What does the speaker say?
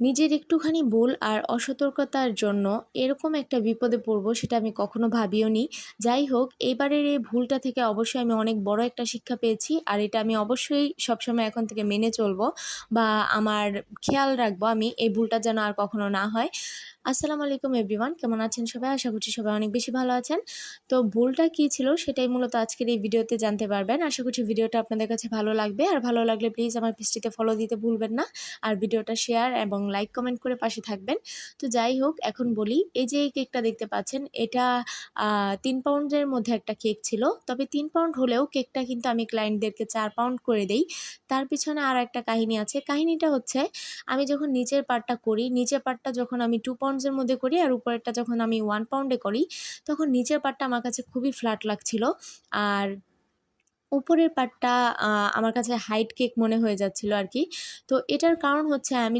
নিজের একটুখানি ভুল আর অসতর্কতার জন্য এরকম একটা বিপদে পড়বো সেটা আমি কখনো ভাবিওনি। যাই হোক, এবারের এই ভুলটা থেকে অবশ্যই আমি অনেক বড় একটা শিক্ষা পেয়েছি। আর এটা আমি অবশ্যই সবসময় এখন থেকে মেনে চলবো বা আমার খেয়াল রাখবো আমি এই ভুলটা যেন আর কখনো না হয়। আসসালামু আলাইকুম এভরিওয়ান, কেমন আছেন সবাই? আশা করছি সবাই অনেক বেশি ভালো আছেন। তো ভুলটা কী ছিল সেটাই মূলত আজকের এই ভিডিওতে জানতে পারবেন। আশা করছি ভিডিওটা আপনাদের কাছে ভালো লাগবে। আর ভালো লাগলে প্লিজ আমার পেজটিতে ফলো দিতে ভুলবেন না। আর ভিডিওটা শেয়ার এবং লাইক কমেন্ট করে পাশে থাকবেন। তো যাই হোক, এখন বলি, এই যে এই কেকটা দেখতে পাচ্ছেন এটা ৩ পাউন্ডের মধ্যে একটা কেক ছিল। তবে 3 পাউন্ড হলেও কেকটা কিন্তু আমি ক্লায়েন্টদেরকে 4 পাউন্ড করে দেই। তার পিছনে আরও একটা কাহিনী আছে। কাহিনীটা হচ্ছে, আমি যখন নিচের পার্টটা করি, নিচের পার্টটা যখন আমি 2 পাউন্ডসের মধ্যে করি আর উপরেরটা যখন আমি 1 পাউন্ডে করি, তখন নিচের পার্টটা আমার কাছে খুবই ফ্ল্যাট লাগছিল। আর উপরের পার্টটা আমার কাছে হাইট কেক মনে হয়ে যাচ্ছিল আরকি। তো এটার কারণ হচ্ছে, আমি